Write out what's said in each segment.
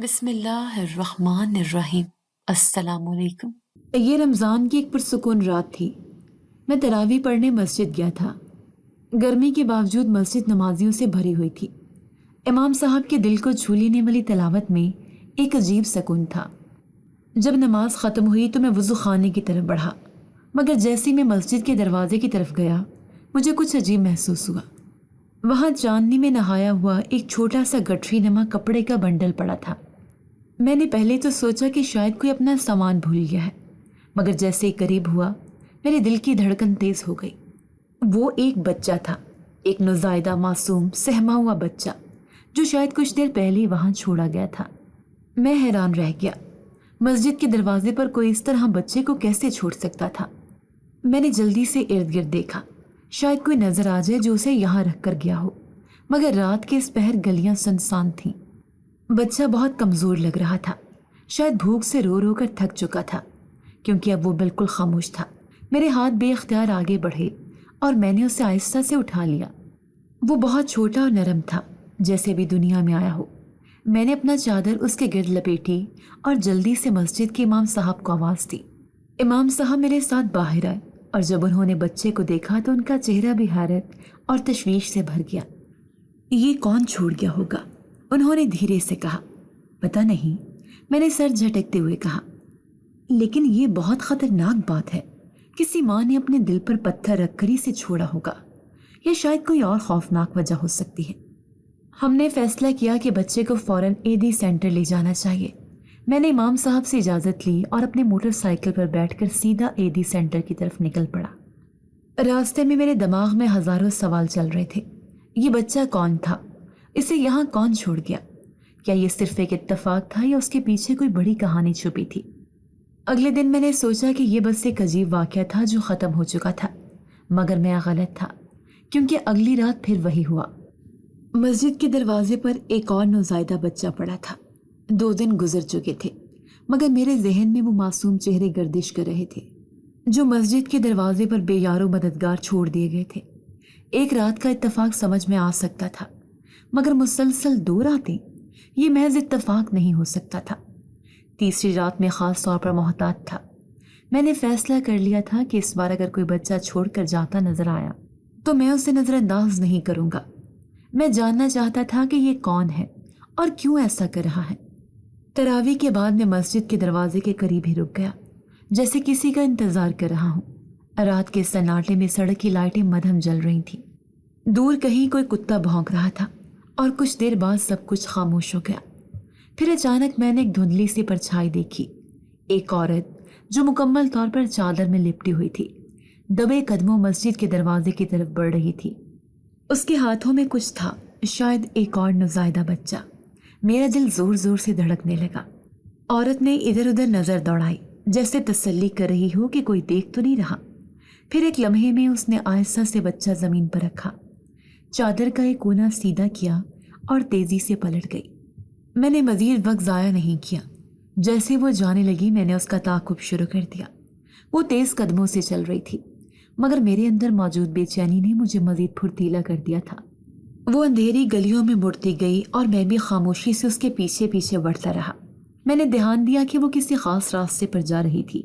بسم اللہ الرحمن الرحیم۔ السلام علیکم۔ یہ رمضان کی ایک پرسکون رات تھی۔ میں تراویح پڑھنے مسجد گیا تھا۔ گرمی کے باوجود مسجد نمازیوں سے بھری ہوئی تھی۔ امام صاحب کے دل کو چھو لینے والی تلاوت میں ایک عجیب سکون تھا۔ جب نماز ختم ہوئی تو میں وضو خانے کی طرف بڑھا، مگر جیسے ہی میں مسجد کے دروازے کی طرف گیا مجھے کچھ عجیب محسوس ہوا۔ وہاں چاندنی میں نہایا ہوا ایک چھوٹا سا گٹھری نما کپڑے کا بنڈل پڑا تھا۔ میں نے پہلے تو سوچا کہ شاید کوئی اپنا سامان بھول گیا ہے، مگر جیسے ہی قریب ہوا میرے دل کی دھڑکن تیز ہو گئی۔ وہ ایک بچہ تھا، ایک نوزائیدہ معصوم سہما ہوا بچہ جو شاید کچھ دیر پہلے وہاں چھوڑا گیا تھا۔ میں حیران رہ گیا، مسجد کے دروازے پر کوئی اس طرح بچے کو کیسے چھوڑ سکتا تھا؟ میں نے جلدی سے ارد گرد دیکھا، شاید کوئی نظر آ جائے جو اسے یہاں رکھ کر گیا ہو، مگر رات کے اس پہر گلیاں سنسان تھیں۔ بچہ بہت کمزور لگ رہا تھا، شاید بھوک سے رو رو کر تھک چکا تھا، کیونکہ اب وہ بالکل خاموش تھا۔ میرے ہاتھ بے اختیار آگے بڑھے اور میں نے اسے آہستہ سے اٹھا لیا۔ وہ بہت چھوٹا اور نرم تھا، جیسے بھی دنیا میں آیا ہو۔ میں نے اپنا چادر اس کے گرد لپیٹی اور جلدی سے مسجد کے امام صاحب کو آواز دی۔ امام صاحب میرے ساتھ باہر آئے اور جب انہوں نے بچے کو دیکھا تو ان کا چہرہ بھی حیرت اور تشویش سے بھر گیا۔ یہ کون چھوڑ گیا ہوگا؟ انہوں نے دھیرے سے کہا۔ پتہ نہیں، میں نے سر جھٹکتے ہوئے کہا، لیکن یہ بہت خطرناک بات ہے۔ کسی ماں نے اپنے دل پر پتھر رکھ کر اسے چھوڑا ہوگا، یا شاید کوئی اور خوفناک وجہ ہو سکتی ہے۔ ہم نے فیصلہ کیا کہ بچے کو فوراً ایڈی سینٹر لے جانا چاہیے۔ میں نے امام صاحب سے اجازت لی اور اپنے موٹر سائیکل پر بیٹھ کر سیدھا ایڈی سینٹر کی طرف نکل پڑا۔ راستے میں میرے دماغ میں ہزاروں سوال چل رہے تھے۔ یہ بچہ کون تھا؟ اسے یہاں کون چھوڑ گیا؟ کیا یہ صرف ایک اتفاق تھا یا اس کے پیچھے کوئی بڑی کہانی چھپی تھی؟ اگلے دن میں نے سوچا کہ یہ بس ایک عجیب واقعہ تھا جو ختم ہو چکا تھا، مگر میں غلط تھا، کیونکہ اگلی رات پھر وہی ہوا۔ مسجد کے دروازے پر ایک اور نوزائیدہ بچہ پڑا تھا۔ 2 دن گزر چکے تھے، مگر میرے ذہن میں وہ معصوم چہرے گردش کر رہے تھے جو مسجد کے دروازے پر بے یار و مددگار چھوڑ دیے گئے تھے۔ ایک رات کا اتفاق سمجھ میں آ سکتا تھا، مگر مسلسل 2 راتیں، یہ محض اتفاق نہیں ہو سکتا تھا۔ تیسری رات میں خاص طور پر محتاط تھا۔ میں نے فیصلہ کر لیا تھا کہ اس بار اگر کوئی بچہ چھوڑ کر جاتا نظر آیا تو میں اسے نظر انداز نہیں کروں گا۔ میں جاننا چاہتا تھا کہ یہ کون ہے اور کیوں ایسا کر رہا ہے۔ تراویح کے بعد میں مسجد کے دروازے کے قریب ہی رک گیا، جیسے کسی کا انتظار کر رہا ہوں۔ رات کے سناٹے میں سڑک کی لائٹیں مدھم جل رہی تھیں۔ دور کہیں کوئی کتا بھونک رہا تھا اور کچھ دیر بعد سب کچھ خاموش ہو گیا۔ پھر اچانک میں نے ایک دھندلی سی پرچھائی دیکھی۔ ایک عورت جو مکمل طور پر چادر میں لپٹی ہوئی تھی، دبے قدموں مسجد کے دروازے کی طرف بڑھ رہی تھی۔ اس کے ہاتھوں میں کچھ تھا، شاید ایک اور نوزائیدہ بچہ۔ میرا دل زور زور سے دھڑکنے لگا۔ عورت نے ادھر ادھر نظر دوڑائی، جیسے تسلی کر رہی ہو کہ کوئی دیکھ تو نہیں رہا۔ پھر ایک لمحے میں اس نے آہستہ سے بچہ زمین پر رکھا، چادر کا ایک کونا سیدھا کیا اور تیزی سے پلٹ گئی۔ میں نے مزید وقت ضائع نہیں کیا۔ جیسے وہ جانے لگی میں نے اس کا تعاقب شروع کر دیا۔ وہ تیز قدموں سے چل رہی تھی، مگر میرے اندر موجود بے چینی نے مجھے مزید پھرتیلا کر دیا تھا۔ وہ اندھیری گلیوں میں مڑتی گئی اور میں بھی خاموشی سے اس کے پیچھے پیچھے بڑھتا رہا۔ میں نے دھیان دیا کہ وہ کسی خاص راستے پر جا رہی تھی،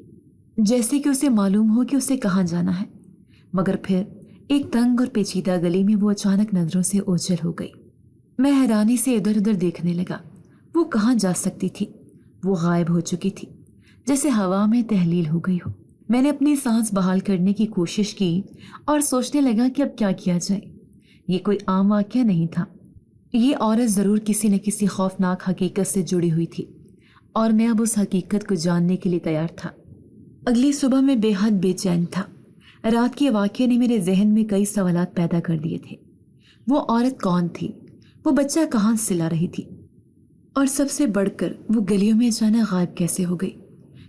جیسے کہ اسے معلوم ہو کہ اسے کہاں جانا ہے، مگر پھر ایک تنگ اور پیچیدہ گلی میں وہ اچانک نظروں سے اوجھل ہو گئی۔ میں حیرانی سے ادھر ادھر دیکھنے لگا۔ وہ کہاں جا سکتی تھی؟ وہ غائب ہو چکی تھی، جیسے ہوا میں تحلیل ہو گئی ہو۔ میں نے اپنی سانس بحال کرنے کی کوشش کی اور سوچنے لگا کہ اب کیا کیا جائے۔ یہ کوئی عام واقعہ نہیں تھا۔ یہ عورت ضرور کسی نہ کسی خوفناک حقیقت سے جڑی ہوئی تھی، اور میں اب اس حقیقت کو جاننے کے لیے تیار تھا۔ اگلی صبح میں بے حد بے چین تھا۔ رات کے واقعے نے میرے ذہن میں کئی سوالات پیدا کر دیے تھے۔ وہ عورت کون تھی؟ وہ بچہ کہاں سے لا رہی تھی؟ اور سب سے بڑھ کر وہ گلیوں میں اچانک غائب کیسے ہو گئی؟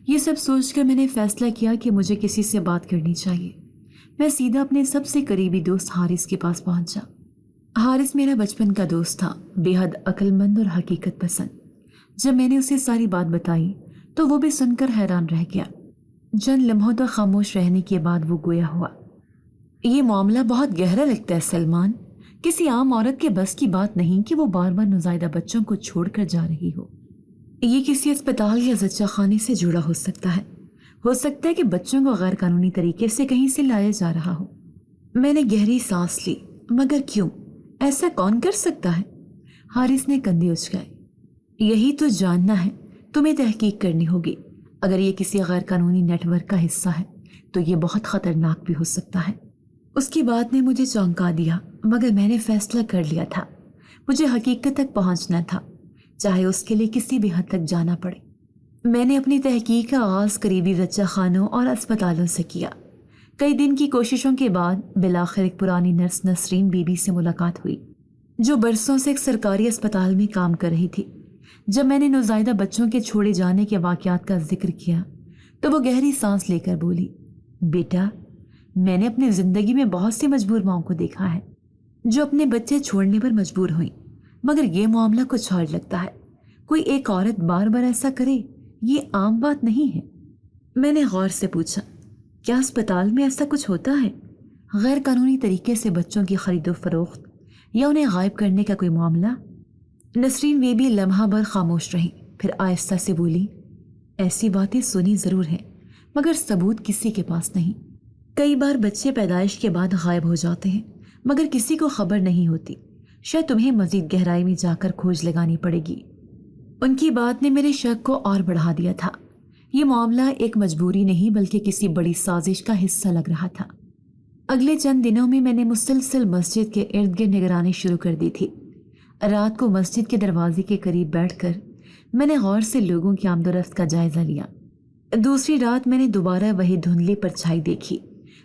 یہ سب سوچ کر میں نے فیصلہ کیا کہ مجھے کسی سے بات کرنی چاہیے۔ میں سیدھا اپنے سب سے قریبی دوست حارث کے پاس پہنچا۔ حارث میرا بچپن کا دوست تھا، بے حد عقل مند اور حقیقت پسند۔ جب میں نے اسے ساری بات بتائی تو وہ بھی سن کر حیران رہ گیا۔ چند لمحوں تک خاموش رہنے کے بعد وہ گویا ہوا، یہ معاملہ بہت گہرا لگتا ہے سلمان۔ کسی عام عورت کے بس کی بات نہیں کہ وہ بار بار نوزائیدہ بچوں کو چھوڑ کر جا رہی ہو۔ یہ کسی اسپتال یا زچہ خانے سے جڑا ہو سکتا ہے کہ بچوں کو غیر قانونی طریقے سے کہیں سے لایا جا رہا ہو۔ میں نے گہری سانس لی۔ مگر کیوں؟ ایسا کون کر سکتا ہے؟ حارث نے کندھے اچکائے۔ یہی تو جاننا ہے، تمہیں تحقیق کرنی ہوگی۔ اگر یہ کسی غیر قانونی نیٹ ورک کا حصہ ہے تو یہ بہت خطرناک بھی ہو سکتا ہے۔ اس کی بات نے مجھے چونکا دیا، مگر میں نے فیصلہ کر لیا تھا۔ مجھے حقیقت تک پہنچنا تھا، چاہے اس کے لیے کسی بھی حد تک جانا پڑے۔ میں نے اپنی تحقیق کا آغاز قریبی زچہ خانوں اور اسپتالوں سے کیا۔ کئی دن کی کوششوں کے بعد بالآخر ایک پرانی نرس نسرین بی بی سے ملاقات ہوئی، جو برسوں سے ایک سرکاری اسپتال میں کام کر رہی تھی۔ جب میں نے نوزائیدہ بچوں کے چھوڑے جانے کے واقعات کا ذکر کیا تو وہ گہری سانس لے کر بولی، بیٹا، میں نے اپنی زندگی میں بہت سی مجبور ماؤں کو دیکھا ہے جو اپنے بچے چھوڑنے پر مجبور ہوئیں، مگر یہ معاملہ کچھ اور لگتا ہے۔ کوئی ایک عورت بار بار ایسا کرے، یہ عام بات نہیں ہے۔ میں نے غور سے پوچھا، کیا اسپتال میں ایسا کچھ ہوتا ہے؟ غیر قانونی طریقے سے بچوں کی خرید و فروخت یا انہیں غائب کرنے کا کوئی معاملہ؟ نسرین بی بی لمحہ بھر خاموش رہی، پھر آہستہ سے بولی، ایسی باتیں سنی ضرور ہیں مگر ثبوت کسی کے پاس نہیں۔ کئی بار بچے پیدائش کے بعد غائب ہو جاتے ہیں مگر کسی کو خبر نہیں ہوتی۔ شاید تمہیں مزید گہرائی میں جا کر کھوج لگانی پڑے گی۔ ان کی بات نے میرے شک کو اور بڑھا دیا تھا۔ یہ معاملہ ایک مجبوری نہیں بلکہ کسی بڑی سازش کا حصہ لگ رہا تھا۔ اگلے چند دنوں میں نے مسلسل مسجد کے ارد گرد نگرانی شروع کر دی تھی۔ رات کو مسجد کے دروازے کے قریب بیٹھ کر میں نے غور سے لوگوں کی آمد و رفت کا جائزہ لیا۔ دوسری رات میں نے دوبارہ وہی دھندلی پرچھائی دیکھی،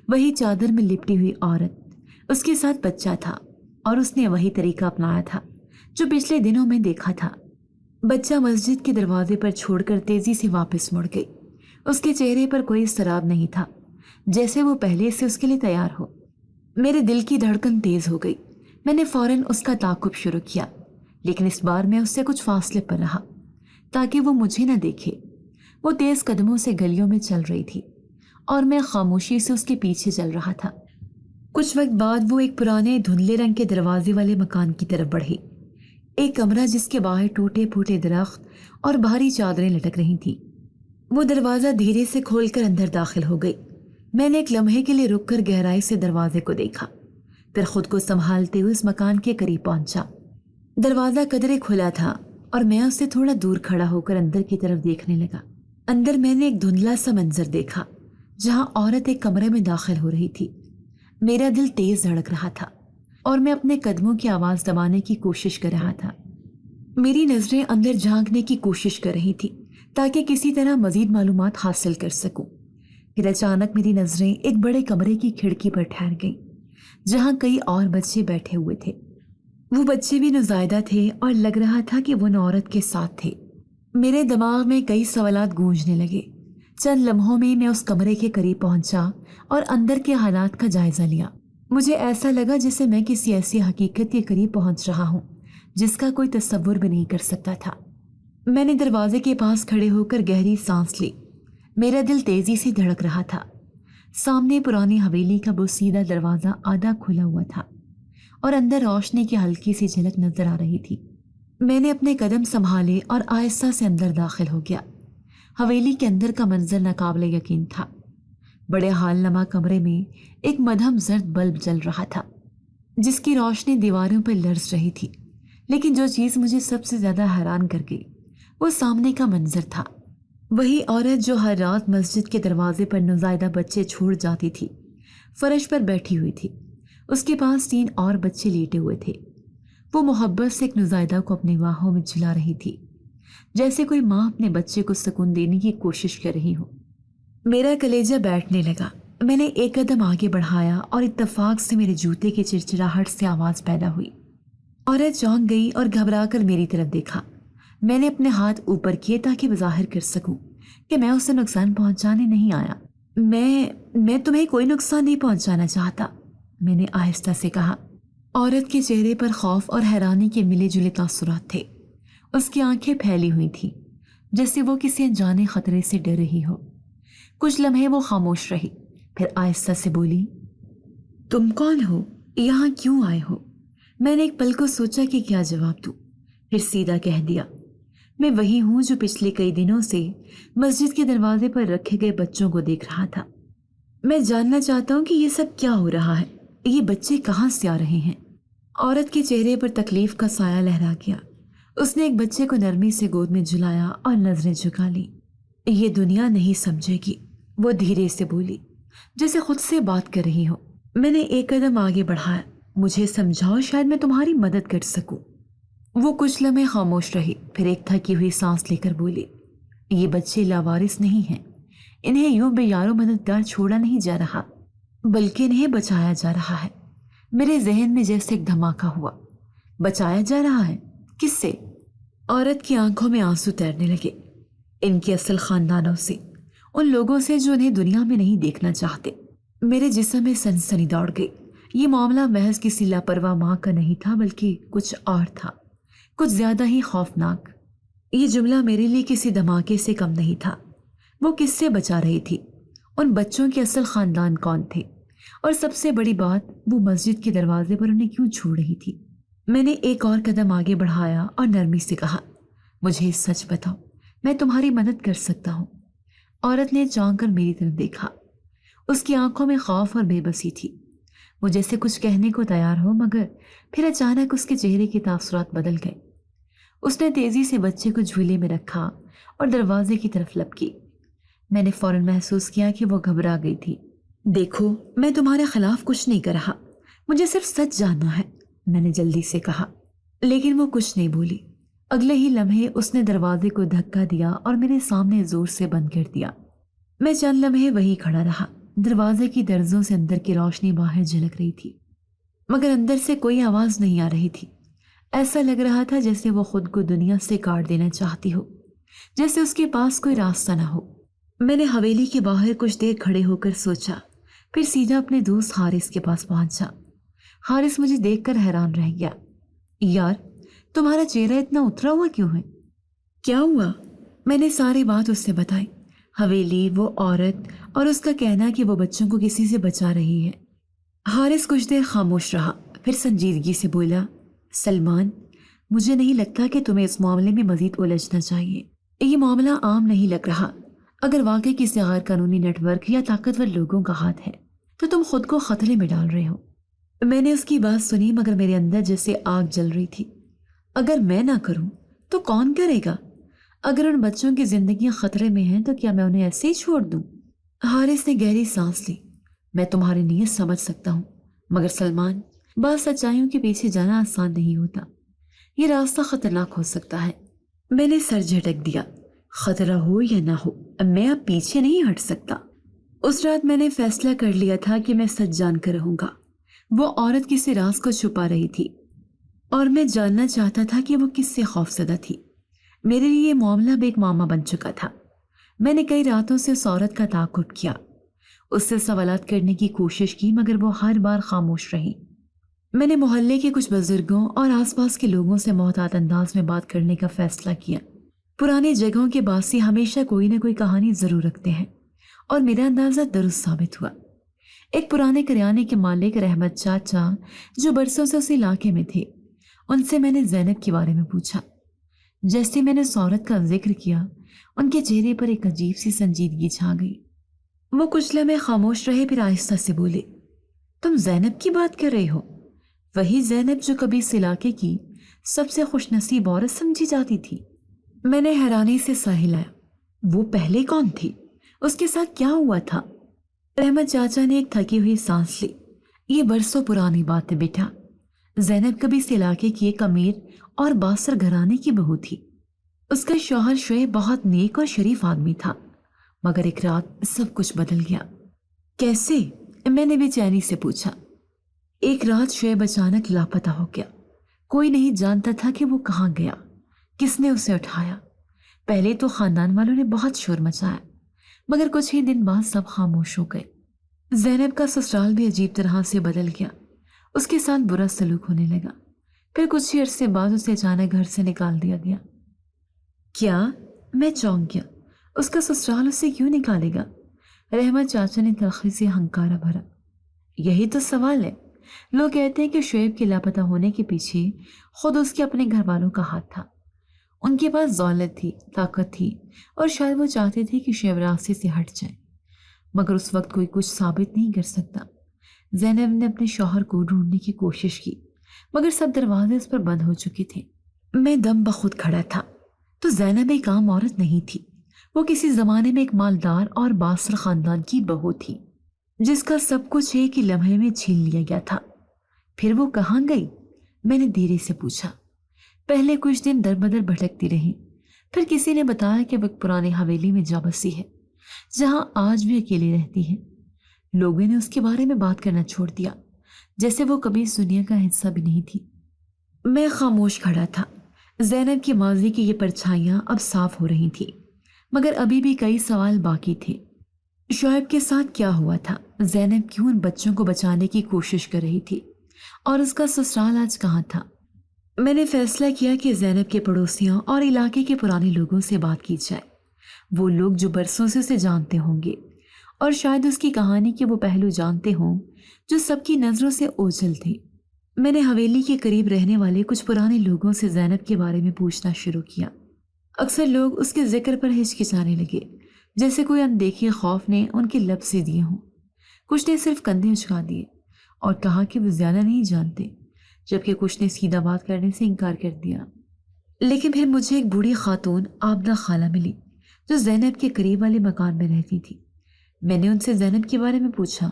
وہی چادر میں لپٹی ہوئی عورت، اس کے ساتھ بچہ تھا اور اس نے وہی طریقہ اپنایا تھا جو پچھلے دنوں میں دیکھا تھا۔ بچہ مسجد کے دروازے پر چھوڑ کر تیزی سے واپس مڑ گئی۔ اس کے چہرے پر کوئی اضطراب نہیں تھا، جیسے وہ پہلے سے اس کے لیے تیار ہو۔ میرے دل کی دھڑکن تیز ہو گئی۔ میں نے فوراً اس کا تعاقب شروع کیا، لیکن اس بار میں اس سے کچھ فاصلے پر رہا تاکہ وہ مجھے نہ دیکھے۔ وہ تیز قدموں سے گلیوں میں چل رہی تھی اور میں خاموشی سے اس کے پیچھے چل رہا تھا۔ کچھ وقت بعد وہ ایک پرانے دھندلے رنگ کے دروازے والے مکان کی طرف بڑھی، ایک کمرہ جس کے باہر ٹوٹے پھوٹے درخت اور بھاری چادریں لٹک رہی تھیں۔ وہ دروازہ دھیرے سے کھول کر اندر داخل ہو گئی۔ میں نے ایک لمحے کے لیے رک کر گہرائی سے دروازے کو دیکھا، پھر خود کو سنبھالتے ہوئے اس مکان کے قریب پہنچا۔ دروازہ قدرے کھلا تھا اور میں اس سے تھوڑا دور کھڑا ہو کر اندر کی طرف دیکھنے لگا۔ اندر میں نے ایک دھندلا سا منظر دیکھا جہاں عورت ایک کمرے میں داخل ہو رہی تھی۔ میرا دل تیز دھڑک رہا تھا اور میں اپنے قدموں کی آواز دبانے کی کوشش کر رہا تھا۔ میری نظریں اندر جھانکنے کی کوشش کر رہی تھی تاکہ کسی طرح مزید معلومات حاصل کر سکوں۔ پھر اچانک میری نظریں ایک بڑے کمرے کی کھڑکی پر ٹھہر گئیں جہاں کئی اور بچے بیٹھے ہوئے تھے۔ وہ بچے بھی نوزائیدہ تھے اور لگ رہا تھا کہ وہ عورت کے ساتھ تھے۔ میرے دماغ میں کئی سوالات گونجنے لگے۔ چند لمحوں میں میں اس کمرے کے قریب پہنچا اور اندر کے حالات کا جائزہ لیا۔ مجھے ایسا لگا جیسے میں کسی ایسی حقیقت کے قریب پہنچ رہا ہوں جس کا کوئی تصور بھی نہیں کر سکتا تھا۔ میں نے دروازے کے پاس کھڑے ہو کر گہری سانس لی۔ میرا دل تیزی سے دھڑک رہا تھا۔ سامنے پرانی حویلی کا بوسیدہ دروازہ آدھا کھلا ہوا تھا اور اندر روشنی کی ہلکی سی جھلک نظر آ رہی تھی۔ میں نے اپنے قدم سنبھالے اور آہستہ سے اندر داخل ہو گیا۔ حویلی کے اندر کا منظر ناقابل یقین تھا۔ بڑے حال نما کمرے میں ایک مدھم زرد بلب جل رہا تھا جس کی روشنی دیواروں پر لرز رہی تھی، لیکن جو چیز مجھے سب سے زیادہ حیران کر گئی وہ سامنے کا منظر تھا۔ وہی عورت جو ہر رات مسجد کے دروازے پر نوزائیدہ بچے چھوڑ جاتی تھی فرش پر بیٹھی ہوئی تھی۔ اس کے پاس 3 اور بچے لیٹے ہوئے تھے۔ وہ محبت سے ایک نوزائیدہ کو اپنی باہوں میں جھلا رہی تھی، جیسے کوئی ماں اپنے بچے کو سکون دینے کی کوشش کر رہی ہو۔ میرا کلیجہ بیٹھنے لگا۔ میں نے ایک قدم آگے بڑھایا اور اتفاق سے میرے جوتے کی چرچراہٹ سے آواز پیدا ہوئی۔ عورت چونک گئی اور گھبرا کر میری طرف دیکھا۔ میں نے اپنے ہاتھ اوپر کیے تاکہ بظاہر کر سکوں کہ میں اسے نقصان پہنچانے نہیں آیا۔ میں تمہیں کوئی نقصان نہیں پہنچانا چاہتا، میں نے آہستہ سے کہا۔ عورت کے چہرے پر خوف اور حیرانی کے ملے جلے تاثرات تھے۔ اس کی آنکھیں پھیلی ہوئی تھیں جیسے وہ کسی انجانے خطرے سے ڈر رہی ہو۔ کچھ لمحے وہ خاموش رہی، پھر آہستہ سے بولی، تم کون ہو؟ یہاں کیوں آئے ہو؟ میں نے ایک پل کو سوچا کہ کیا جواب دوں، پھر سیدھا کہہ دیا، میں وہی ہوں جو پچھلے کئی دنوں سے مسجد کے دروازے پر رکھے گئے بچوں کو دیکھ رہا تھا۔ میں جاننا چاہتا ہوں کہ یہ سب کیا ہو رہا ہے، یہ بچے کہاں سے آ رہے ہیں؟ عورت کے چہرے پر تکلیف کا سایہ لہرا گیا۔ اس نے ایک بچے کو نرمی سے گود میں جھلایا اور نظریں جھکا لی۔ یہ دنیا نہیں سمجھے گی، وہ دھیرے سے بولی، جیسے خود سے بات کر رہی ہو۔ میں نے ایک قدم آگے بڑھایا۔ مجھے سمجھاؤ، شاید میں تمہاری مدد کر سکوں۔ وہ کچھ لمحے خاموش رہی، پھر ایک تھکی ہوئی سانس لے کر بولی، یہ بچے لاوارث نہیں ہیں، انہیں یوں بے یار و مددگار چھوڑا نہیں جا رہا، بلکہ انہیں بچایا جا رہا ہے۔ میرے ذہن میں جیسے ایک دھماکہ ہوا۔ بچایا جا رہا ہے؟ کس سے؟ عورت کی آنکھوں میں آنسو تیرنے لگے۔ ان کے اصل خاندانوں سے، ان لوگوں سے جو انہیں دنیا میں نہیں دیکھنا چاہتے۔ میرے جسم میں سنسنی دوڑ گئی۔ یہ معاملہ محض کسی لاپرواہ ماں کا نہیں تھا، بلکہ کچھ اور تھا، کچھ زیادہ ہی خوفناک۔ یہ جملہ میرے لیے کسی دھماکے سے کم نہیں تھا۔ وہ کس سے بچا رہی تھی؟ ان بچوں کے اصل خاندان کون تھے؟ اور سب سے بڑی بات، وہ مسجد کے دروازے پر انہیں کیوں چھوڑ رہی تھی؟ میں نے ایک اور قدم آگے بڑھایا اور نرمی سے کہا، مجھے سچ بتاؤ، میں تمہاری مدد کر سکتا ہوں۔ عورت نے چونک کر میری طرف دیکھا۔ اس کی آنکھوں میں خوف اور بے بسی تھی۔ وہ جیسے کچھ کہنے کو تیار ہو، مگر پھر اچانک اس کے چہرے کے تاثرات بدل گئے۔ اس نے تیزی سے بچے کو جھولے میں رکھا اور دروازے کی طرف لپکی۔ میں نے فوراً محسوس کیا کہ وہ گھبرا گئی تھی۔ دیکھو، میں تمہارے خلاف کچھ نہیں کر رہا، مجھے صرف سچ جاننا ہے، میں نے جلدی سے کہا۔ لیکن وہ کچھ نہیں بولی۔ اگلے ہی لمحے اس نے دروازے کو دھکا دیا اور میرے سامنے زور سے بند کر دیا۔ میں چند لمحے وہی کھڑا رہا۔ دروازے کی درزوں سے اندر کی روشنی باہر جھلک رہی تھی، مگر اندر سے کوئی آواز نہیں آ رہی تھی۔ ایسا لگ رہا تھا جیسے وہ خود کو دنیا سے کاٹ دینا چاہتی ہو، جیسے اس کے پاس کوئی راستہ نہ ہو۔ میں نے حویلی کے باہر کچھ دیر کھڑے ہو کر سوچا، پھر سیدھا اپنے دوست حارث کے پاس پہنچا۔ حارث مجھے دیکھ کر حیران رہ گیا۔ یار، تمہارا چہرہ اتنا اترا ہوا کیوں ہے؟ کیا ہوا؟ میں نے ساری بات اس سے بتائی، حویلی، وہ عورت اور اس کا کہنا کہ وہ بچوں کو کسی سے بچا رہی ہے۔ حارث کچھ دیر خاموش رہا، پھر سنجیدگی سے بولا، سلمان، مجھے نہیں لگتا کہ تمہیں اس معاملے میں مزید الجھنا چاہیے۔ یہ معاملہ عام نہیں لگ رہا۔ اگر واقعی کسی غیر قانونی نیٹ ورک یا طاقتور لوگوں کا ہاتھ ہے تو تم خود کو خطرے میں ڈال رہے ہو۔ میں نے اس کی بات سنی، مگر میرے اندر جیسے آگ جل رہی تھی۔ اگر میں نہ کروں تو کون کرے گا؟ اگر ان بچوں کی زندگیاں خطرے میں ہیں تو کیا میں انہیں ایسے ہی چھوڑ دوں؟ حارث نے گہری سانس لی۔ میں تمہاری نیت سمجھ سکتا ہوں، مگر سلمان، بعض سچائیوں کے پیچھے جانا آسان نہیں ہوتا۔ یہ راستہ خطرناک ہو سکتا ہے۔ میں نے سر جھٹک دیا۔ خطرہ ہو یا نہ ہو، میں اب پیچھے نہیں ہٹ سکتا۔ اس رات میں نے فیصلہ کر لیا تھا کہ میں سچ جان کر رہوں گا۔ وہ عورت کسی راز کو چھپا رہی تھی اور میں جاننا چاہتا تھا کہ وہ کس سے خوفزدہ تھی۔ میرے لیے یہ معاملہ اب ایک معمہ بن چکا تھا۔ میں نے کئی راتوں سے اس عورت کا تعاقب کیا، اس سے سوالات کرنے کی کوشش کی، مگر وہ ہر بار خاموش رہی۔ میں نے محلے کے کچھ بزرگوں اور آس پاس کے لوگوں سے محتاط انداز میں بات کرنے کا فیصلہ کیا۔ پرانی جگہوں کے باسی ہمیشہ کوئی نہ کوئی کہانی ضرور رکھتے ہیں، اور میرا اندازہ درست ثابت ہوا۔ ایک پرانے کریانے کے مالک رحمت چاچا، جو برسوں سے اس علاقے میں تھے، ان سے میں نے زینب کے بارے میں پوچھا۔ جیسے میں نے اس عورت کا ذکر کیا، ان کے چہرے پر ایک عجیب سی سنجیدگی چھا گئی۔ وہ کچھ لمحے خاموش رہے، پھر آہستہ سے بولے، تم زینب کی بات کر رہے ہو؟ وہی زینب جو کبھی اس علاقے کی سب سے خوش نصیب عورت سمجھی جاتی تھی؟ میں نے حیرانی سے سا ہلایا۔ وہ پہلے کون تھی؟ اس کے ساتھ کیا ہوا تھا؟ رحمت چاچا نے ایک تھکی ہوئی سانس لی۔ یہ برسوں پرانی بات ہے بیٹا۔ زینب کبھی اس علاقے کی ایک امیر اور باثر گھرانے کی بہو تھی۔ اس کا شوہر شعیب بہت نیک اور شریف آدمی تھا، مگر ایک رات سب کچھ بدل گیا۔ کیسے؟ میں نے بے چینی سے پوچھا۔ ایک رات شعیب اچانک لاپتہ ہو گیا۔ کوئی نہیں جانتا تھا کہ وہ کہاں گیا، کس نے اسے اٹھایا۔ پہلے تو خاندان والوں نے بہت شور مچایا، مگر کچھ ہی دن بعد سب خاموش ہو گئے۔ زینب کا سسرال بھی عجیب طرح سے بدل گیا۔ اس کے ساتھ برا سلوک ہونے لگا۔ پھر کچھ ہی عرصے بعد اسے اچانک گھر سے نکال دیا گیا۔ کیا؟ میں چونک گیا۔ اس کا سسرال اسے کیوں نکالے گا؟ رحمت چاچا نے تلخی سے ہنکارا بھرا۔ یہی تو سوال ہے۔ لوگ کہتے ہیں کہ شعیب کے لاپتہ ہونے کے پیچھے خود اس کے اپنے گھر والوں کا ہاتھ تھا۔ ان کے پاس دولت تھی، طاقت تھی، اور شاید وہ چاہتے تھے کہ شعیب راستے سے ہٹ جائے، مگر اس وقت کوئی کچھ ثابت نہیں کر سکتا۔ زینب نے اپنے شوہر کو ڈھونڈنے کی کوشش کی، مگر سب دروازے اس پر بند ہو چکے تھے۔ میں دم بخود کھڑا تھا۔ تو زینب ایک عام عورت نہیں تھی، وہ کسی زمانے میں ایک مالدار اور بااثر خاندان کی بہو تھی، جس کا سب کچھ ایک ہی لمحے میں چھین لیا گیا تھا۔ پھر وہ کہاں گئی؟ میں نے دھیرے سے پوچھا۔ پہلے کچھ دن در بدر بھٹکتی رہی، پھر کسی نے بتایا کہ وہ ایک پرانی حویلی میں جا بسی ہے، جہاں آج بھی اکیلی رہتی ہے۔ لوگوں نے اس کے بارے میں بات کرنا چھوڑ دیا، جیسے وہ کبھی اس دنیا کا حصہ بھی نہیں تھی۔ میں خاموش کھڑا تھا۔ زینب کی ماضی کی یہ پرچھائیاں اب صاف ہو رہی تھیں، مگر ابھی بھی کئی سوال باقی تھے۔ شعیب کے ساتھ کیا ہوا تھا؟ زینب کیوں ان بچوں کو بچانے کی کوشش کر رہی تھی؟ اور اس کا سسرال آج کہاں تھا؟ میں نے فیصلہ کیا کہ زینب کے پڑوسیوں اور علاقے کے پرانے لوگوں سے بات کی جائے، وہ لوگ جو برسوں سے اسے جانتے ہوں گے، اور شاید اس کی کہانی کے وہ پہلو جانتے ہوں جو سب کی نظروں سے اوجھل تھے۔ میں نے حویلی کے قریب رہنے والے کچھ پرانے لوگوں سے زینب کے بارے میں پوچھنا شروع کیا۔ اکثر لوگ اس کے ذکر پر ہچکچانے لگے، جیسے کوئی اندیکھے خوف نے ان کے لب سے دیے ہوں۔ کچھ نے صرف کندھے اچکا دیے اور کہا کہ وہ زیادہ نہیں جانتے، جبکہ کچھ نے سیدھا بات کرنے سے انکار کر دیا۔ لیکن پھر مجھے ایک بوڑھی خاتون عابدہ خالہ ملی، جو زینب کے قریب والے مکان میں رہتی تھی۔ میں نے ان سے زینب کے بارے میں پوچھا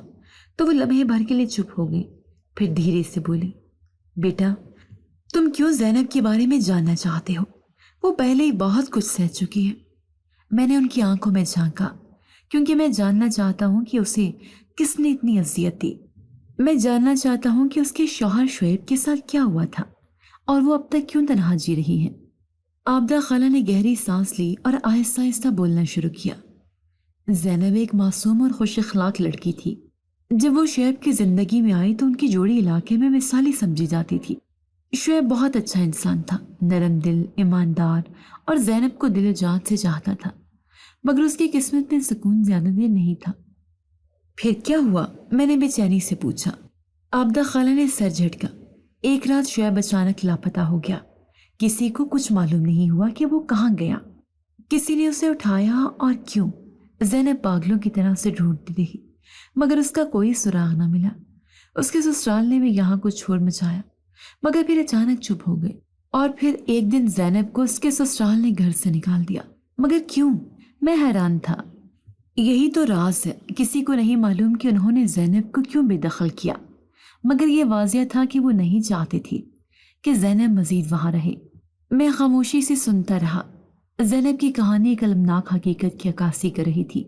تو وہ لمحے بھر کے لیے چپ ہو گئی، پھر دھیرے سے بولی، بیٹا تم کیوں زینب کے بارے میں جاننا چاہتے ہو؟ وہ پہلے ہی بہت کچھ سہ چکی ہے۔ میں نے ان کی آنکھوں میں جھانکا، کیونکہ میں جاننا چاہتا ہوں کہ اسے کس نے اتنی اذیت دی۔ میں جاننا چاہتا ہوں کہ اس کے شوہر شعیب کے ساتھ کیا ہوا تھا، اور وہ اب تک کیوں تنہا جی رہی ہے۔ عابدہ خالہ نے گہری سانس لی اور آہستہ آہستہ بولنا شروع کیا۔ زینب ایک معصوم اور خوش اخلاق لڑکی تھی۔ جب وہ شعیب کی زندگی میں آئی تو ان کی جوڑی علاقے میں مثالی سمجھی جاتی تھی۔ شعیب بہت اچھا انسان تھا، نرم دل، ایماندار، اور زینب کو دل و جان سے چاہتا تھا، مگر اس کی قسمت میں سکون زیادہ دیر نہیں تھا۔ پھر کیا ہوا؟ میں نے بے چینی سے پوچھا۔ عابدہ خالہ نے سر جھٹکا۔ ایک رات شعیب اچانک لاپتہ ہو گیا۔ کسی کو کچھ معلوم نہیں ہوا کہ وہ کہاں گیا، کسی نے اسے اٹھایا اور کیوں۔ زینب پاگلوں کی طرح سے ڈھونڈتی رہی، مگر اس کا کوئی سراغ نہ ملا۔ اس کے سسرال نے بھی یہاں کچھ شور مچایا، مگر پھر اچانک چپ ہو گئے، اور پھر ایک دن زینب کو اس کے سسرال نے گھر سے نکال دیا۔ مگر کیوں؟ میں حیران تھا۔ یہی تو راز ہے، کسی کو نہیں معلوم کہ انہوں نے زینب کو کیوں بے دخل کیا، مگر یہ واضح تھا کہ وہ نہیں چاہتے تھے کہ زینب مزید وہاں رہے۔ میں خاموشی سے سنتا رہا۔ زینب کی کہانی ایک المناک حقیقت کی عکاسی کر رہی تھی۔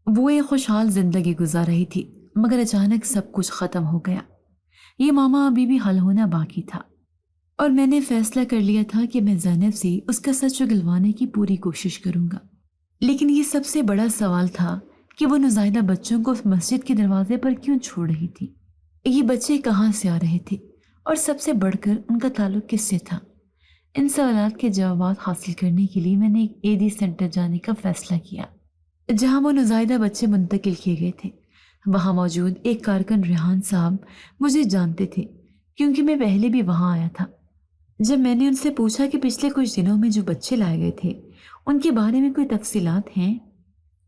وہ ایک خوشحال زندگی گزار رہی تھی، مگر اچانک سب کچھ ختم ہو گیا۔ یہ معاملہ ابھی بھی حل ہونا باقی تھا، اور میں نے فیصلہ کر لیا تھا کہ میں زینب سے اس کا سچ اگلوانے کی پوری کوشش کروں گا۔ لیکن یہ سب سے بڑا سوال تھا کہ وہ نوزائیدہ بچوں کو مسجد کے دروازے پر کیوں چھوڑ رہی تھی؟ یہ بچے کہاں سے آ رہے تھے، اور سب سے بڑھ کر ان کا تعلق کس سے تھا؟ ان سوالات کے جوابات حاصل کرنے کے لیے میں نے ایک عیدی سینٹر جانے کا فیصلہ کیا، جہاں وہ نوزائیدہ بچے منتقل کیے گئے تھے۔ وہاں موجود ایک کارکن ریحان صاحب مجھے جانتے تھے، کیونکہ میں پہلے بھی وہاں آیا تھا۔ جب میں نے ان سے پوچھا کہ پچھلے کچھ دنوں میں جو بچے لائے گئے تھے ان کے بارے میں کوئی تفصیلات ہیں،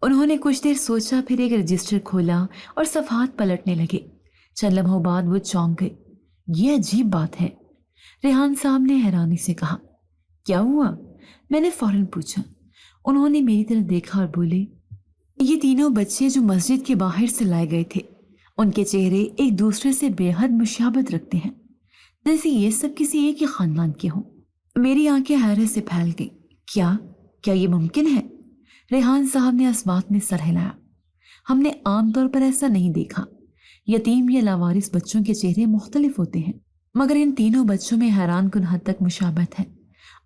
انہوں نے کچھ دیر سوچا، پھر ایک رجسٹر کھولا اور صفحات پلٹنے لگے۔ چند لمحوں بعد وہ چونک گئے۔ یہ عجیب بات ہے، ریحان صاحب نے حیرانی سے کہا۔ کیا ہوا؟ میں نے فوراً پوچھا۔ انہوں نے میری طرف دیکھا اور بولے، یہ تینوں بچے جو مسجد کے باہر سے لائے گئے تھے، ان کے چہرے ایک دوسرے سے بے حد مشابہت رکھتے ہیں، جیسے یہ سب کسی ایک ہی خاندان کے ہوں۔ میری آنکھیں حیرت سے پھیل گئیں۔ کیا یہ ممکن ہے؟ ریحان صاحب نے اس بات میں سر ہلایا۔ ہم نے عام طور پر ایسا نہیں دیکھا۔ یتیم یا لاوارث بچوں کے چہرے مختلف ہوتے ہیں، مگر ان تینوں بچوں میں حیران کن حد تک مشابہت ہے،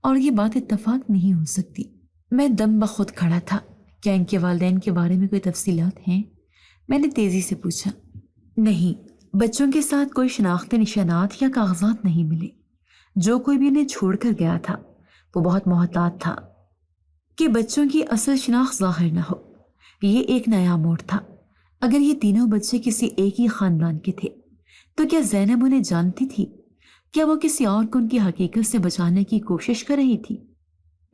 اور یہ بات اتفاق نہیں ہو سکتی۔ میں دم بخود کھڑا تھا۔ کیا ان کے والدین کے بارے میں کوئی تفصیلات ہیں؟ میں نے تیزی سے پوچھا۔ نہیں، بچوں کے ساتھ کوئی شناختی نشانات یا کاغذات نہیں ملے۔ جو کوئی بھی انہیں چھوڑ کر گیا تھا وہ بہت محتاط تھا کہ بچوں کی اصل شناخت ظاہر نہ ہو۔ یہ ایک نیا موڑ تھا۔ اگر یہ تینوں بچے کسی ایک ہی خاندان کے تھے تو کیا زینب انہیں جانتی تھی؟ کیا وہ کسی اور کو ان کی حقیقت سے بچانے کی کوشش کر رہی تھی؟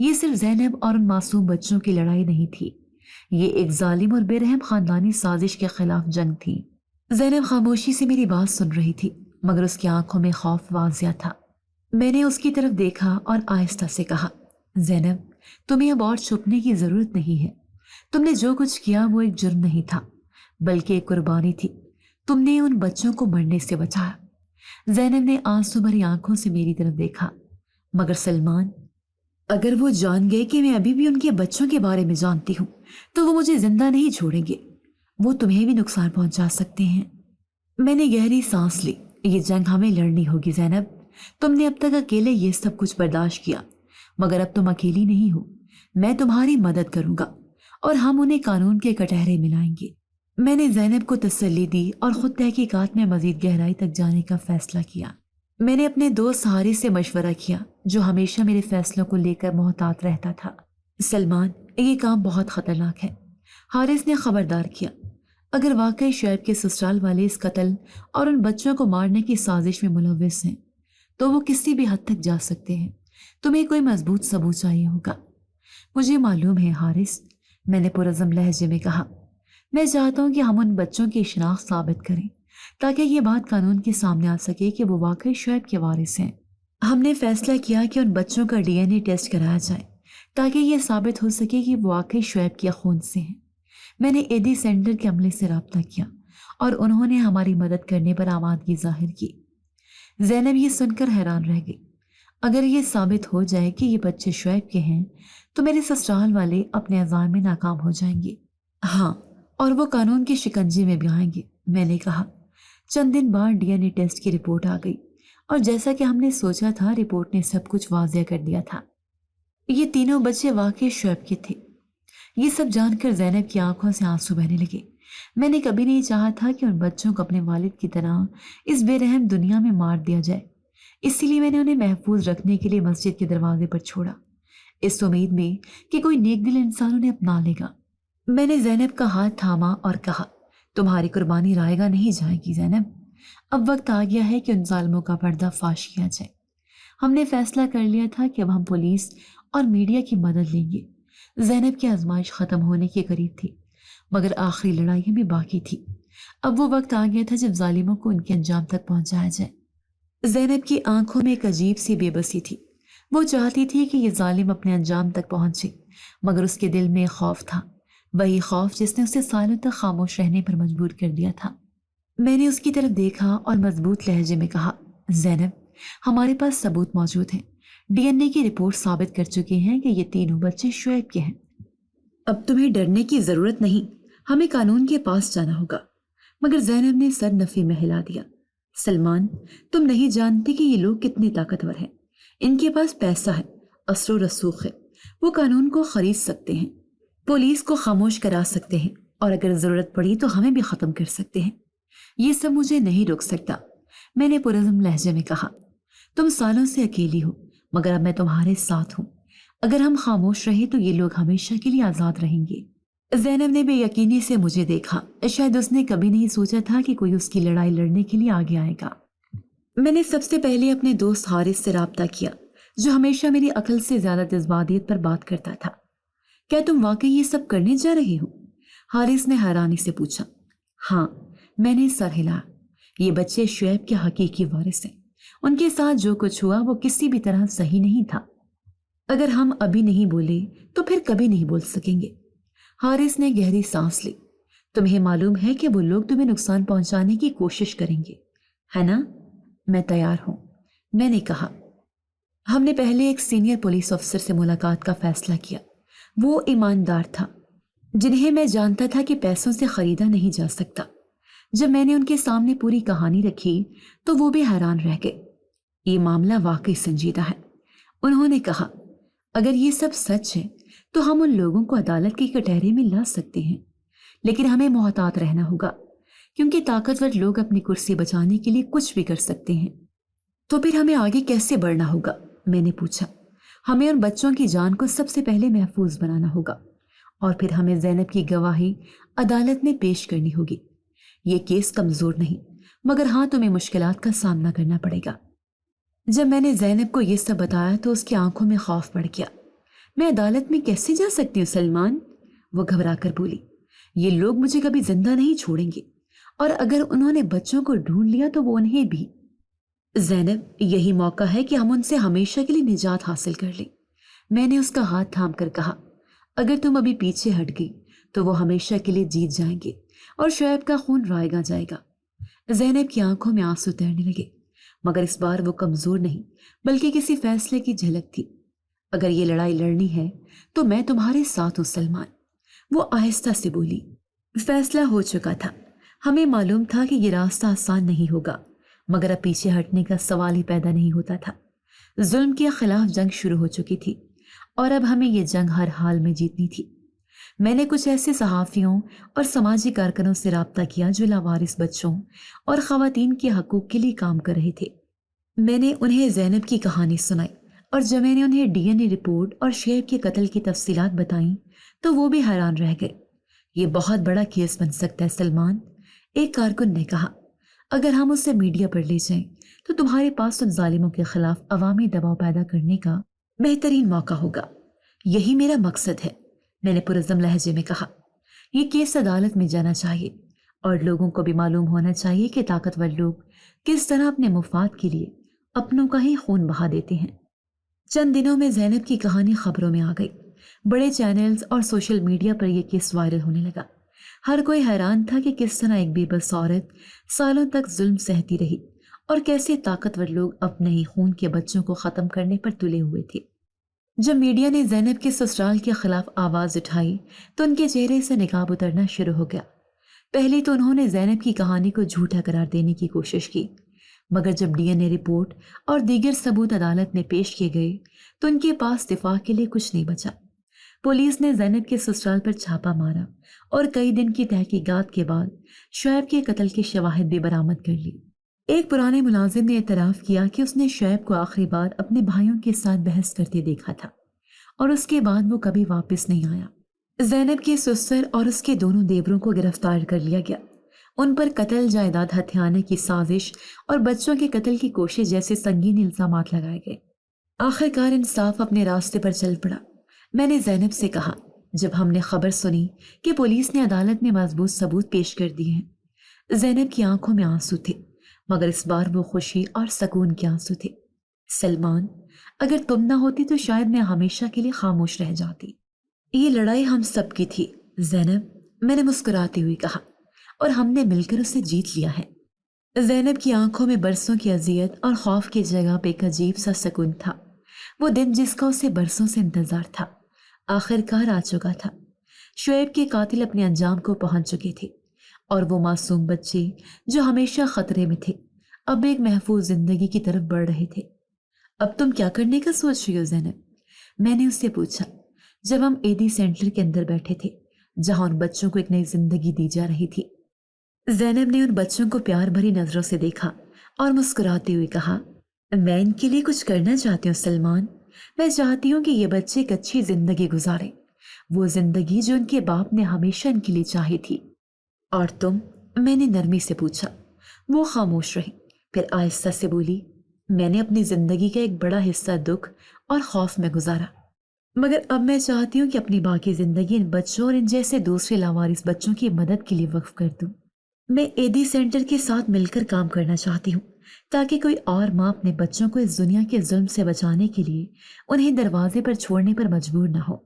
یہ صرف زینب اور ان معصوم بچوں کی لڑائی نہیں تھی، یہ ایک ظالم اور بے رحم خاندانی سازش کے خلاف جنگ تھی۔ زینب خاموشی سے میری بات سن رہی تھی، مگر اس کی آنکھوں میں خوف واضح تھا۔ میں نے اس کی طرف دیکھا اور آہستہ سے کہا، زینب، تمہیں اب اور چھپنے کی ضرورت نہیں ہے۔ تم نے جو کچھ کیا وہ ایک جرم نہیں تھا، بلکہ ایک قربانی تھی۔ تم نے ان بچوں کو مرنے سے بچایا۔ زینب نے آنسو بھری آنکھوں سے میری طرف دیکھا۔ مگر سلمان، اگر وہ جان گئے کہ میں ابھی بھی ان کے بچوں کے بارے میں جانتی ہوں تو وہ مجھے زندہ نہیں چھوڑیں گے، وہ تمہیں بھی نقصان پہنچا سکتے ہیں۔ میں نے گہری سانس لی۔ یہ جنگ ہمیں لڑنی ہوگی زینب۔ تم نے اب تک اکیلے یہ سب کچھ برداشت کیا، مگر اب تم اکیلی نہیں ہو۔ میں تمہاری مدد کروں گا اور ہم انہیں قانون کے کٹہرے ملائیں گے۔ میں نے زینب کو تسلی دی اور خود تحقیقات میں مزید گہرائی تک جانے کا فیصلہ کیا۔ میں نے اپنے دوست حارث سے مشورہ کیا، جو ہمیشہ میرے فیصلوں کو لے کر محتاط رہتا تھا۔ سلمان، یہ کام بہت خطرناک ہے۔ حارث نے خبردار کیا، اگر واقعی شعیب کے سسرال والے اس قتل اور ان بچوں کو مارنے کی سازش میں ملوث ہیں تو وہ کسی بھی حد تک جا سکتے ہیں۔ تمہیں کوئی مضبوط ثبوت چاہیے ہوگا۔ مجھے معلوم ہے حارث، میں نے پرعزم لہجے میں کہا۔ میں چاہتا ہوں کہ ہم ان بچوں کی شناخت ثابت کریں تاکہ یہ بات قانون کے سامنے آ سکے کہ وہ واقعی شعیب کے وارث ہیں۔ ہم نے فیصلہ کیا کہ ان بچوں کا ڈی این اے ٹیسٹ کرایا جائے تاکہ یہ ثابت ہو سکے کہ وہ واقعی شعیب کے خون سے ہیں۔ میں نے ایڈی سینٹر کے عملے سے رابطہ کیا اور انہوں نے ہماری مدد کرنے پر آمادگی ظاہر کی۔ زینب یہ سن کر حیران رہ گئی۔ اگر یہ ثابت ہو جائے کہ یہ بچے شعیب کے ہیں تو میرے سسرال والے اپنے عزائم میں ناکام ہو جائیں گے۔ ہاں، اور وہ قانون کے شکنجے میں بھی آئیں گے، میں نے کہا۔ چند دن بعد ڈی این اے ٹیسٹ کی رپورٹ آ گئی اور جیسا کہ ہم نے سوچا تھا، رپورٹ نے سب کچھ واضح کر دیا تھا۔ یہ تینوں بچے واقعی شعیب کے تھے۔ یہ سب جان کر زینب کی آنکھوں سے آنسو بہنے لگے۔ میں نے کبھی نہیں چاہا تھا کہ ان بچوں کو اپنے والد کی طرح اس بے رحم دنیا میں مار دیا جائے، اسی لیے میں نے انہیں محفوظ رکھنے کے لیے مسجد کے دروازے پر چھوڑا، اس امید میں کہ کوئی نیک دل انسان انہیں اپنا لے گا۔ میں نے زینب کا ہاتھ تھاما اور کہا، تمہاری قربانی رائے گا نہیں جائے گی زینب۔ اب وقت آ گیا ہے کہ ان ظالموں کا پردہ فاش کیا جائے۔ ہم نے فیصلہ کر لیا تھا کہ اب ہم پولیس اور میڈیا کی مدد لیں گے۔ زینب کی آزمائش ختم ہونے کے قریب تھی، مگر آخری لڑائی بھی باقی تھی۔ اب وہ وقت آ گیا تھا جب ظالموں کو ان کے انجام تک پہنچایا جائے۔ زینب کی آنکھوں میں ایک عجیب سی بے بسی تھی۔ وہ چاہتی تھی کہ یہ ظالم اپنے انجام تک پہنچے، مگر اس کے دل میں خوف تھا، وہی خوف جس نے اسے سالوں تک خاموش رہنے پر مجبور کر دیا تھا۔ میں نے اس کی طرف دیکھا اور مضبوط لہجے میں کہا، زینب، ہمارے پاس ثبوت موجود ہیں۔ ڈی این اے کی رپورٹ ثابت کر چکے ہیں کہ یہ تینوں بچے شعیب کے ہیں۔ اب تمہیں ڈرنے کی ضرورت نہیں، ہمیں قانون کے پاس جانا ہوگا۔ مگر زینب نے سر نفی میں ہلا دیا۔ سلمان، تم نہیں جانتے کہ یہ لوگ کتنے طاقتور ہیں۔ ان کے پاس پیسہ ہے، اثر و رسوخ ہے، وہ قانون کو خرید سکتے ہیں، پولیس کو خاموش کرا سکتے ہیں، اور اگر ضرورت پڑی تو ہمیں بھی ختم کر سکتے ہیں۔ یہ سب مجھے نہیں روک سکتا، میں نے پرعزم لہجے میں کہا۔ تم سالوں سے اکیلی ہو، مگر اب میں تمہارے ساتھ ہوں۔ اگر ہم خاموش رہے تو یہ لوگ ہمیشہ کے لیے آزاد رہیں گے۔ زینب نے بے یقینی سے مجھے دیکھا، شاید اس نے کبھی نہیں سوچا تھا کہ کوئی اس کی لڑائی لڑنے کے لیے آگے آئے گا۔ میں نے سب سے پہلے اپنے دوست حارث سے رابطہ کیا، جو ہمیشہ میری عقل سے زیادہ جذباتیت پر بات کرتا تھا۔ کیا تم واقعی یہ سب کرنے جا رہے ہو؟ حارث نے حیرانی سے پوچھا۔ ہاں، میں نے سر ہلایا۔ یہ بچے شعیب کے حقیقی وارث ہیں۔ ان کے ساتھ جو کچھ ہوا وہ کسی بھی طرح صحیح نہیں تھا۔ اگر ہم ابھی نہیں بولے تو پھر کبھی نہیں بول سکیں گے۔ حارث نے گہری سانس لی۔ تمہیں معلوم ہے کہ وہ لوگ تمہیں نقصان پہنچانے کی کوشش کریں گے، ہے نا؟ میں تیار ہوں، میں نے کہا۔ ہم نے پہلے ایک سینئر پولیس افسر سے ملاقات کا فیصلہ کیا۔ وہ ایماندار تھا، جنہیں میں جانتا تھا کہ پیسوں سے خریدا نہیں جا سکتا۔ جب میں نے ان کے سامنے پوری کہانی رکھی تو وہ بھی حیران رہ گئے۔ یہ معاملہ واقعی سنجیدہ ہے، انہوں نے کہا۔ اگر یہ سب سچ ہے تو ہم ان لوگوں کو عدالت کے کٹہرے میں لا سکتے ہیں، لیکن ہمیں محتاط رہنا ہوگا، کیونکہ طاقتور لوگ اپنی کرسی بچانے کے لیے کچھ بھی کر سکتے ہیں۔ تو پھر ہمیں آگے کیسے بڑھنا ہوگا؟ میں نے پوچھا۔ ہمیں ان بچوں کی جان کو سب سے پہلے محفوظ بنانا ہوگا، اور پھر ہمیں زینب کی گواہی عدالت میں پیش کرنی ہوگی۔ یہ کیس کمزور نہیں، مگر ہاں تمہیں مشکلات کا سامنا کرنا پڑے گا۔ جب میں نے زینب کو یہ سب بتایا تو اس کی آنکھوں میں خوف بڑھ گیا۔ میں عدالت میں کیسے جا سکتی ہوں سلمان؟ وہ گھبرا کر بولی۔ یہ لوگ مجھے کبھی زندہ نہیں چھوڑیں گے، اور اگر انہوں نے بچوں کو ڈھونڈ لیا تو وہ انہیں بھی۔ زینب، یہی موقع ہے کہ ہم ان سے ہمیشہ کے لیے نجات حاصل کر لیں۔ میں نے اس کا ہاتھ تھام کر کہا، اگر تم ابھی پیچھے ہٹ گئی تو وہ ہمیشہ کے لیے جیت جائیں گے اور شعیب کا خون رائگاں جائے گا۔ زینب کی آنکھوں میں آنسو تیرنے لگے، مگر اس بار وہ کمزور نہیں بلکہ کسی فیصلے کی جھلک تھی۔ اگر یہ لڑائی لڑنی ہے تو میں تمہارے ساتھ ہوں سلمان، وہ آہستہ سے بولی۔ فیصلہ ہو چکا تھا، ہمیں معلوم تھا کہ یہ راستہ آسان نہیں ہوگا، مگر اب پیچھے ہٹنے کا سوال ہی پیدا نہیں ہوتا تھا۔ ظلم کے خلاف جنگ شروع ہو چکی تھی اور اب ہمیں یہ جنگ ہر حال میں جیتنی تھی۔ میں نے کچھ ایسے صحافیوں اور سماجی کارکنوں سے رابطہ کیا جو لاوارث بچوں اور خواتین کے حقوق کے لیے کام کر رہے تھے۔ میں نے انہیں زینب کی کہانی سنائی، اور جب میں نے انہیں ڈی این اے رپورٹ اور شعیب کے قتل کی تفصیلات بتائیں تو وہ بھی حیران رہ گئے۔ یہ بہت بڑا کیس بن سکتا ہے سلمان، ایک کارکن نے کہا۔ اگر ہم اسے میڈیا پر لے جائیں تو تمہارے پاس ان ظالموں کے خلاف عوامی دباؤ پیدا کرنے کا بہترین موقع ہوگا۔ یہی میرا مقصد ہے، میں نے پرعزم لہجے میں کہا۔ یہ کیس عدالت میں جانا چاہیے اور لوگوں کو بھی معلوم ہونا چاہیے کہ طاقتور لوگ کس طرح اپنے مفاد کے لیے اپنوں کا ہی خون بہا دیتے ہیں۔ چند دنوں میں زینب کی کہانی خبروں میں آ گئی، بڑے چینلز اور سوشل میڈیا پر یہ کیس وائرل ہونے لگا۔ ہر کوئی حیران تھا کہ کس طرح ایک بے بس عورت سالوں تک ظلم سہتی رہی اور کیسے طاقتور لوگ اپنے ہی خون کے بچوں کو ختم کرنے پر تلے ہوئے تھے۔ جب میڈیا نے زینب کے سسرال کے خلاف آواز اٹھائی تو ان کے چہرے سے نقاب اترنا شروع ہو گیا۔ پہلے تو انہوں نے زینب کی کہانی کو جھوٹا قرار دینے کی کوشش کی، مگر جب ڈی این اے رپورٹ اور دیگر ثبوت عدالت میں پیش کیے گئے تو ان کے پاس دفاع کے لیے کچھ نہیں بچا۔ پولیس نے زینب کے سسرال پر چھاپا مارا اور کئی دن کی تحقیقات کے بعد شعیب کے قتل کے شواہد بھی برآمد کر لی۔ ایک پرانے ملازم نے اعتراف کیا کہ اس نے شعیب کو آخری بار اپنے بھائیوں کے ساتھ بحث کرتے دیکھا تھا اور اس کے بعد وہ کبھی واپس نہیں آیا۔ زینب کے سسر اور اس کے دونوں دیوروں کو گرفتار کر لیا گیا۔ ان پر قتل، جائیداد ہتھیانے کی سازش اور بچوں کے قتل کی کوشش جیسے سنگین الزامات لگائے گئے۔ آخرکار انصاف اپنے راستے پر چل پڑا۔ میں نے زینب سے کہا، جب ہم نے خبر سنی کہ پولیس نے عدالت میں مضبوط ثبوت پیش کر دیے ہیں۔ زینب کی آنکھوں میں آنسو تھے، مگر اس بار وہ خوشی اور سکون کے آنسو تھے۔ سلمان، اگر تم نہ ہوتی تو شاید میں ہمیشہ کے لیے خاموش رہ جاتی۔ یہ لڑائی ہم سب کی تھی زینب، میں نے مسکراتی ہوئی کہا، اور ہم نے مل کر اسے جیت لیا ہے۔ زینب کی آنکھوں میں برسوں کی اذیت اور خوف کی جگہ پہ ایک عجیب سا سکون تھا۔ وہ دن جس کا اسے برسوں سے انتظار تھا آخرکار آ چکا تھا۔ شعیب کے قاتل اپنے انجام کو پہنچ چکے تھے، اور وہ معصوم بچے جو ہمیشہ خطرے میں تھے اب ایک محفوظ زندگی کی طرف بڑھ رہے تھے۔ اب تم کیا کرنے کا سوچ رہی ہو زینب؟ میں نے اس سے پوچھا جب ہم ایدی سینٹر کے اندر بیٹھے تھے جہاں ان بچوں کو ایک نئی زندگی دی جا رہی تھی۔ زینب نے ان بچوں کو پیار بھری نظروں سے دیکھا اور مسکراتے ہوئے کہا، میں ان کے لیے کچھ کرنا چاہتی ہوں سلمان۔ میں چاہتی ہوں کہ یہ بچے ایک اچھی زندگی گزاریں، وہ زندگی جو ان کے باپ نے ہمیشہ ان کے لیے چاہی تھی۔ اور تم؟ میں نے نرمی سے پوچھا۔ وہ خاموش رہی، پھر آہستہ سے بولی، میں نے اپنی زندگی کا ایک بڑا حصہ دکھ اور خوف میں گزارا، مگر اب میں چاہتی ہوں کہ اپنی باقی زندگی ان بچوں اور ان جیسے دوسرے لاوارث بچوں کی مدد کے لیے وقف کر دوں۔ میں ایدی سینٹر کے ساتھ مل کر کام کرنا چاہتی ہوں تاکہ کوئی اور ماں اپنے بچوں کو اس دنیا کے ظلم سے بچانے کے لیے انہیں دروازے پر چھوڑنے پر مجبور نہ ہو۔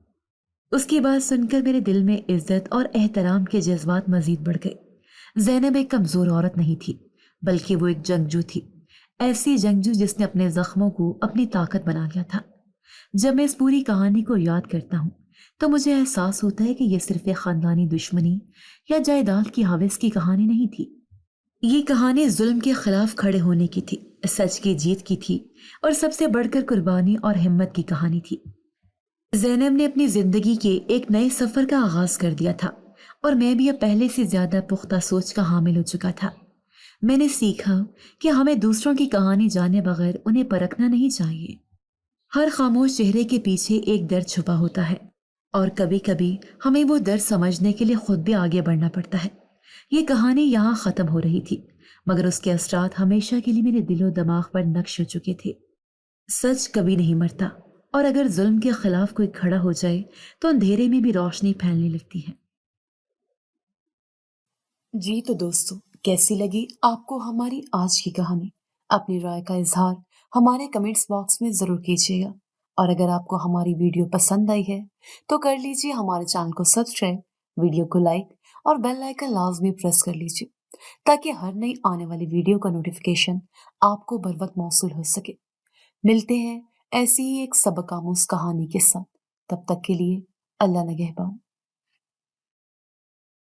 اس کی بات سن کر میرے دل میں عزت اور احترام کے جذبات مزید بڑھ گئے۔ زینب ایک کمزور عورت نہیں تھی، بلکہ وہ ایک جنگجو تھی، ایسی جنگجو جس نے اپنے زخموں کو اپنی طاقت بنا لیا تھا۔ جب میں اس پوری کہانی کو یاد کرتا ہوں تو مجھے احساس ہوتا ہے کہ یہ صرف ایک خاندانی دشمنی یا جائیداد کی حوث کی کہانی نہیں تھی۔ یہ کہانی ظلم کے خلاف کھڑے ہونے کی تھی، سچ کی جیت کی تھی، اور سب سے بڑھ کر قربانی اور ہمت کی کہانی تھی۔ زینب نے اپنی زندگی کے ایک نئے سفر کا آغاز کر دیا تھا، اور میں بھی اب پہلے سے زیادہ پختہ سوچ کا حامل ہو چکا تھا۔ میں نے سیکھا کہ ہمیں دوسروں کی کہانی جانے بغیر انہیں پرکھنا نہیں چاہیے۔ ہر خاموش چہرے کے پیچھے ایک درد چھپا ہوتا ہے، اور کبھی کبھی ہمیں وہ درد سمجھنے کے لیے خود بھی آگے بڑھنا پڑتا ہے۔ یہ کہانی یہاں ختم ہو رہی تھی، مگر اس کے اثرات ہمیشہ کے لیے میرے دل و دماغ پر نقش ہو چکے تھے۔ سچ کبھی نہیں مرتا، اور اگر ظلم کے خلاف کوئی کھڑا ہو جائے تو اندھیرے میں بھی روشنی پھیلنے لگتی ہے۔ جی تو دوستو، کیسی لگی آپ کو ہماری آج کی کہانی؟ اپنی رائے کا اظہار ہمارے کمنٹس باکس میں ضرور کیجیے گا، اور اگر آپ کو ہماری ویڈیو پسند آئی ہے تو کر لیجیے ہمارے چینل کو سبسکرائب، ویڈیو کو لائک اور بیل آئیکن لازمی پریس کر لیجیے تاکہ ہر نئی آنے والی ویڈیو کا نوٹیفیکیشن آپ کو بر وقت موصول ہو سکے۔ ملتے ہیں ایسی ہی ایک سبق آموز کہانی کے ساتھ، تب تک کے لیے اللہ نگہبان۔